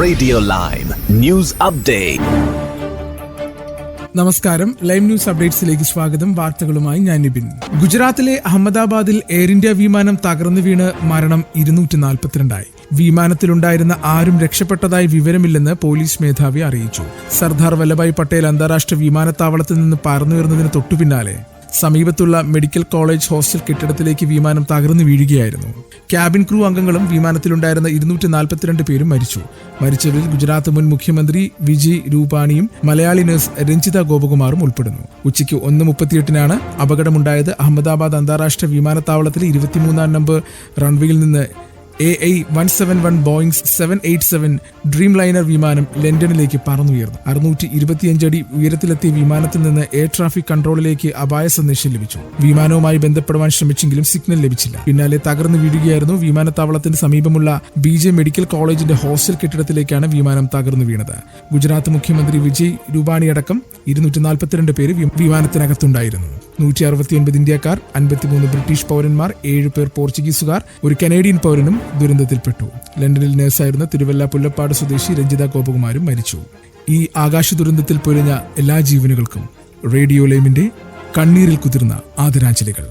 Radio lime news update. നമസ്കാരം, live news അപ്ഡേറ്റ്സിലേക്ക് സ്വാഗതം. വാർത്തകളുമായി ഞാൻ നിബിൻ. ഗുജറാത്തിലെ അഹമ്മദാബാദിൽ എയർ ഇന്ത്യ വിമാനം തകർന്നു വീണ് മരണം 242. വിമാനത്തിലുണ്ടായിരുന്ന ആരും രക്ഷപ്പെട്ടതായി വിവരമില്ലെന്ന് പോലീസ് മേധാവി അറിയിച്ചു. സർദാർ വല്ലഭായ് പട്ടേൽ അന്താരാഷ്ട്ര വിമാനത്താവളത്തിൽ നിന്ന് പറന്നുയർന്നതിന് തൊട്ടുപിന്നാലെ സമീപത്തുള്ള മെഡിക്കൽ കോളേജ് ഹോസ്റ്റൽ കെട്ടിടത്തിലേക്ക് വിമാനം തകർന്നു വീഴുകയായിരുന്നു. ക്യാബിൻ ക്രൂ അംഗങ്ങളും വിമാനത്തിലുണ്ടായിരുന്ന 242 പേരും മരിച്ചു. മരിച്ചവരിൽ ഗുജറാത്ത് മുൻ മുഖ്യമന്ത്രി വിജയ് രൂപാണിയും മലയാളി നഴ്സ് രഞ്ജിത ഗോപകുമാറും ഉൾപ്പെടുന്നു. ഉച്ചയ്ക്ക് 1:38 അപകടമുണ്ടായത്. അഹമ്മദാബാദ് അന്താരാഷ്ട്ര വിമാനത്താവളത്തിലെ 23 നമ്പർ റൺവേയിൽ നിന്ന് AI-171 ബോയിംഗ് 787 ഡ്രീം ലൈനർ വിമാനം ലണ്ടനിലേക്ക് പറന്നുയർന്നു. 625 അടി ഉയരത്തിലെത്തിയ വിമാനത്തിൽ നിന്ന് എയർ ട്രാഫിക് കൺട്രോളിലേക്ക് അപായ സന്ദേശം ലഭിച്ചു. വിമാനവുമായി ബന്ധപ്പെടുവാൻ ശ്രമിച്ചെങ്കിലും സിഗ്നൽ ലഭിച്ചില്ല. പിന്നാലെ തകർന്നു വീഴുകയായിരുന്നു. വിമാനത്താവളത്തിന് സമീപമുള്ള BJ മെഡിക്കൽ കോളേജിന്റെ ഹോസ്റ്റൽ കെട്ടിടത്തിലേക്കാണ് വിമാനം തകർന്നു വീണത്. ഗുജറാത്ത് മുഖ്യമന്ത്രി വിജയ് രൂപാണി അടക്കം 242 പേര് വിമാനത്തിനകത്തുണ്ടായിരുന്നു. 169 ഇന്ത്യക്കാർ, 53 ബ്രിട്ടീഷ് പൗരന്മാർ, 7 പേർ പോർച്ചുഗീസുകാർ, ഒരു കനേഡിയൻ പൗരനും ദുരന്തത്തിൽപ്പെട്ടു. ലണ്ടനിൽ നഴ്സായിരുന്ന തിരുവല്ല പുല്ലപ്പാട് സ്വദേശി രഞ്ജിത ഗോപകുമാരും മരിച്ചു. ഈ ആകാശ ദുരന്തത്തിൽ പൊലിഞ്ഞ എല്ലാ ജീവനുകൾക്കും റേഡിയോ ലൈമിന്റെ കണ്ണീരിൽ കുതിർന്ന ആദരാഞ്ജലികൾ.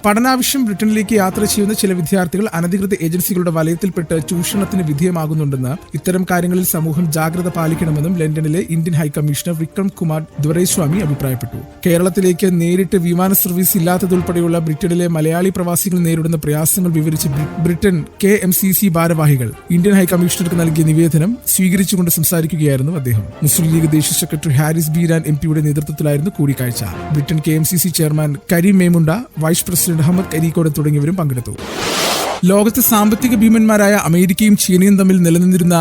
പഠനാവശ്യം ബ്രിട്ടനിലേക്ക് യാത്ര ചെയ്യുന്ന ചില വിദ്യാർത്ഥികൾ അനധികൃത ഏജൻസികളുടെ വലയത്തിൽപ്പെട്ട് ചൂഷണത്തിന് വിധേയമാകുന്നുണ്ടെന്ന്, ഇത്തരം കാര്യങ്ങളിൽ സമൂഹം ജാഗ്രത പാലിക്കണമെന്നും ലണ്ടനിലെ ഇന്ത്യൻ ഹൈക്കമ്മീഷണർ വിക്രം കുമാർ ദുരൈസ്വാമി അഭിപ്രായപ്പെട്ടു. കേരളത്തിലേക്ക് നേരിട്ട് വിമാന സർവീസ് ഇല്ലാത്തതുൾപ്പെടെയുള്ള ബ്രിട്ടനിലെ മലയാളി പ്രവാസികൾ നേരിടുന്ന പ്രയാസങ്ങൾ വിവരിച്ച് ബ്രിട്ടൻ KMCC ഭാരവാഹികൾ ഇന്ത്യൻ ഹൈക്കമ്മീഷണർക്ക് നൽകിയ നിവേദനം സ്വീകരിച്ചുകൊണ്ട് സംസാരിക്കുകയായിരുന്നു അദ്ദേഹം. മുസ്ലിം ലീഗ് ദേശീയ സെക്രട്ടറി ഹാരിസ് ബീരാൻ MP നേതൃത്വത്തിലായിരുന്നു കൂടിക്കാഴ്ച. Britain KMCC chairman Kareem Memunda, vice president Ahammed Kareekode തുടങ്ങിയവരും പങ്കെടുത്തു. ലോകത്തെ സാമ്പത്തിക ഭീമന്മാരായ അമേരിക്കയും ചൈനയും തമ്മിൽ നിലനിന്നിരുന്ന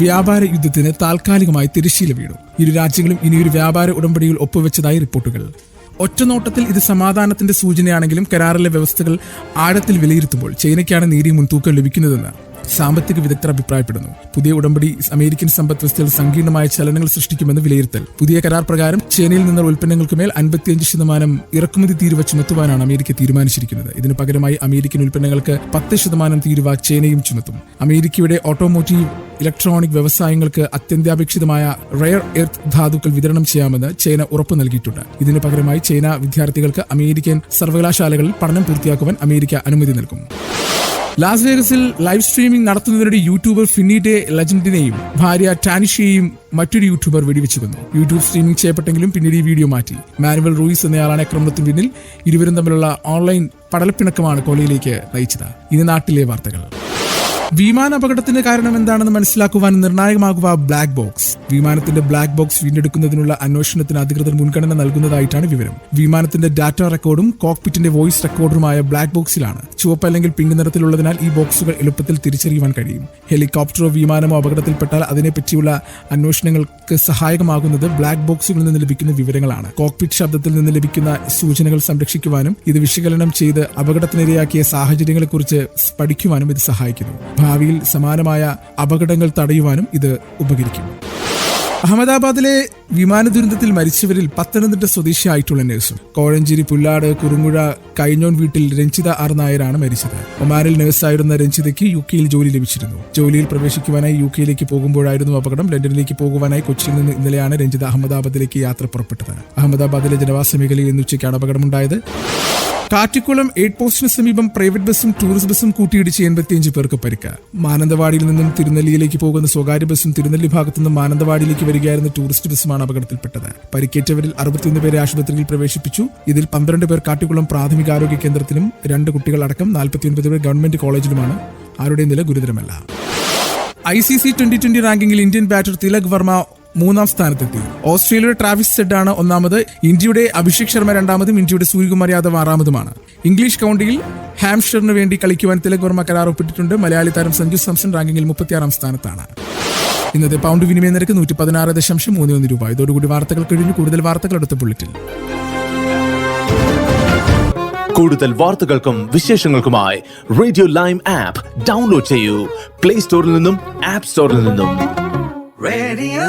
വ്യാപാര യുദ്ധത്തിന് താൽക്കാലികമായി തിരശ്ശീല വീണു. ഇരു രാജ്യങ്ങളും ഇനിയൊരു വ്യാപാര ഉടമ്പടിയിൽ ഒപ്പുവെച്ചതായി റിപ്പോർട്ടുകൾ. ഒറ്റനോട്ടത്തിൽ ഇത് സമാധാനത്തിന്റെ സൂചനയാണെങ്കിലും കരാറിലെ വ്യവസ്ഥകൾ ആഴത്തിൽ വിലയിരുത്തുമ്പോൾ ചൈനയ്ക്കാണ് നേരിയ മുൻതൂക്കം ലഭിക്കുന്നതെന്ന് സാമ്പത്തിക വിദഗ്ധർ അഭിപ്രായപ്പെടുന്നു. പുതിയ ഉടമ്പടി അമേരിക്കൻ സമ്പദ് വ്യവസ്ഥയിൽ സങ്കീർണമായ ചലനങ്ങൾ സൃഷ്ടിക്കുമെന്ന് വിലയിരുത്തൽ. പുതിയ കരാർ പ്രകാരം ചൈനയിൽ നിന്നുള്ള ഉൽപ്പന്നങ്ങൾക്ക് മേൽ 55% ഇറക്കുമതി തീരുവ ചുമത്തുവാനാണ് അമേരിക്ക തീരുമാനിച്ചിരിക്കുന്നത്. ഇതിനു പകരമായി അമേരിക്കൻ ഉൽപ്പന്നങ്ങൾക്ക് 10% തീരുവ ചൈനയും ചുമത്തും. അമേരിക്കയുടെ ഓട്ടോമോട്ടീവ്, ഇലക്ട്രോണിക് വ്യവസായങ്ങൾക്ക് അത്യന്താപേക്ഷിതമായ റെയർ എർത്ത് ധാതുക്കൾ വിതരണം ചെയ്യാമെന്ന് ചൈന ഉറപ്പു നൽകിയിട്ടുണ്ട്. ഇതിനു പകരമായി ചൈന വിദ്യാർത്ഥികൾക്ക് അമേരിക്കൻ സർവകലാശാലകളിൽ പഠനം പൂർത്തിയാക്കുവാൻ അമേരിക്ക അനുമതി നൽകും. ലാസ് വേഗസിൽ ലൈവ് സ്ട്രീമിംഗ് നടത്തുന്നതിനിടെ യൂട്യൂബർ ഫിന്നിഡെ ലെജൻഡിനെയും ഭാര്യ ടാനിഷയെയും മറ്റൊരു യൂട്യൂബർ വെടിവെച്ചു കൊന്നു. യൂട്യൂബ് സ്ട്രീമിംഗ് ചെയ്യപ്പെട്ടെങ്കിലും പിന്നീട് ഈ വീഡിയോ മാറ്റി. മാനുവൽ റൂയിസ് എന്നയാളാണ് ആക്രമണത്തിന് പിന്നിൽ. ഇരുവരും തമ്മിലുള്ള ഓൺലൈൻ പടലപ്പിണക്കമാണ് കൊലയിലേക്ക് നയിച്ചത്. ഇനി നാട്ടിലെ വാർത്തകൾ. വിമാന അപകടത്തിന്റെ കാരണം എന്താണെന്ന് മനസ്സിലാക്കുവാൻ നിർണായകമാകുക ബ്ലാക്ക് ബോക്സ്. വിമാനത്തിന്റെ ബ്ലാക്ക് ബോക്സ് വീണ്ടെടുക്കുന്നതിനുള്ള അന്വേഷണത്തിന് അധികൃതർ മുൻഗണന നൽകുന്നതായിട്ടാണ് വിവരം. വിമാനത്തിന്റെ ഡാറ്റ റെക്കോർഡും കോക്പിറ്റിന്റെ വോയിസ് റെക്കോർഡറുമായ ബ്ലാക്ക് ബോക്സിലാണ്. ചുവപ്പ് അല്ലെങ്കിൽ പിങ്ക് നിറത്തിലുള്ളതിനാൽ ഈ ബോക്സുകൾ എളുപ്പത്തിൽ തിരിച്ചറിയുവാൻ കഴിയും. ഹെലികോപ്റ്ററോ വിമാനമോ അപകടത്തിൽപ്പെട്ടാൽ അതിനെപ്പറ്റിയുള്ള അന്വേഷണങ്ങൾക്ക് സഹായകമാകുന്നത് ബ്ലാക്ക് ബോക്സുകളിൽ നിന്ന് ലഭിക്കുന്ന വിവരങ്ങളാണ്. കോക്പിറ്റ് ശബ്ദത്തിൽ നിന്ന് ലഭിക്കുന്ന സൂചനകൾ സംരക്ഷിക്കുവാനും ഇത് വിശകലനം ചെയ്ത് അപകടത്തിനിരയാക്കിയ സാഹചര്യങ്ങളെക്കുറിച്ച് പഠിക്കുവാനും ഇത് സഹായിക്കുന്നു. ഭാവിയിൽ സമാനമായ അപകടങ്ങൾ തടയുവാനും ഇത് ഉപകരിക്കും. അഹമ്മദാബാദിലെ വിമാന ദുരന്തത്തിൽ മരിച്ചവരിൽ പത്തനംതിട്ട സ്വദേശിയായിട്ടുള്ള നഴ്സും കോഴഞ്ചേരി പുല്ലാട് കുറുങ്ങുഴ കൈഞ്ഞോൺ വീട്ടിൽ രഞ്ജിത ആർ നായരാണ് മരിച്ചത്. ഒമാനിൽ നഴ്സായിരുന്ന രഞ്ജിതയ്ക്ക് UK ജോലി ലഭിച്ചിരുന്നു. ജോലിയിൽ പ്രവേശിക്കുവാനായി UK പോകുമ്പോഴായിരുന്നു അപകടം. ലണ്ടനിലേക്ക് പോകുവാനായി കൊച്ചിയിൽ നിന്ന് ഇന്നലെയാണ് രഞ്ജിത അഹമ്മദാബാദിലേക്ക് യാത്ര പുറപ്പെട്ടത്. അഹമ്മദാബാദിലെ ജനവാസ മേഖലയിൽ ഇന്ന് ഉച്ചയ്ക്കാണ് അപകടമുണ്ടായത്. കാറ്റിക്കുളം എയ്ഡ് പോസ്റ്റിന് സമീപം പ്രൈവറ്റ് ബസും ടൂറിസ്റ്റ് ബസും കൂട്ടിയിടിച്ച് 85 പേർക്ക് പരിക്ക്. മാനന്തവാടിയിൽ നിന്നും തിരുനെല്ലിയിലേക്ക് പോകുന്ന സ്വകാര്യ ബസും തിരുനെല്ലി ഭാഗത്തു നിന്നും മാനന്തവാടിയിലേക്ക് വരികയായിരുന്ന ടൂറിസ്റ്റ് ബസുമാണ് അപകടത്തിൽപ്പെട്ടത്. പരിക്കേറ്റവരിൽ 61 പേരെ ആശുപത്രിയിൽ പ്രവേശിപ്പിച്ചു. ഇതിൽ 12 പേർ കാട്ടിക്കുളം പ്രാഥമികാരോഗ്യ കേന്ദ്രത്തിലും 2 കുട്ടികൾ അടക്കം 49 പേർ ഗവൺമെന്റ് കോളേജിലുമാണ്. ആരുടെയും നില ഗുരുതരമല്ല. ICC T20 റാങ്കിങ്ങിൽ ഇന്ത്യൻ ബാറ്റർ തിലക് വർമ്മ 3ാം സ്ഥാനത്തെത്തി. ഓസ്ട്രേലിയയുടെ ട്രാവിസ് ഹെഡ് ഒന്നാമത്, ഇന്ത്യയുടെ അഭിഷേക് ശർമ്മ 2ാമതും ഇന്ത്യയുടെ സൂര്യകുമാർ യാദവ് 6ാമതുമാണ്. ഇംഗ്ലീഷ് കൗണ്ടിയിൽ ഹാംഷറിന് വേണ്ടി കളിക്കുവാൻ തിലക് വർമ്മ കരാർ ഒപ്പിട്ടിട്ടുണ്ട്. മലയാളി താരം സഞ്ജു സാംസൺ റാങ്കിങ്ങിൽ 36ാം സ്ഥാനത്താണ്. ഇന്നത്തെ പൗണ്ട് വിനിമയ നിരക്ക് 116.31 രൂപ. ഇതോടുകൂടി വാർത്തകൾ കഴിഞ്ഞു. കൂടുതൽ വാർത്തകൾ അടുത്ത ബുള്ളറ്റിൻ. കൂടുതൽ വാർത്തകൾക്കും വിശേഷങ്ങൾക്കുമായി റേഡിയോ ലൈം ആപ്പ് ഡൗൺലോഡ് ചെയ്യൂ. പ്ലേ സ്റ്റോറിൽ നിന്നും ആപ്പ് സ്റ്റോറിൽ നിന്നും. Radio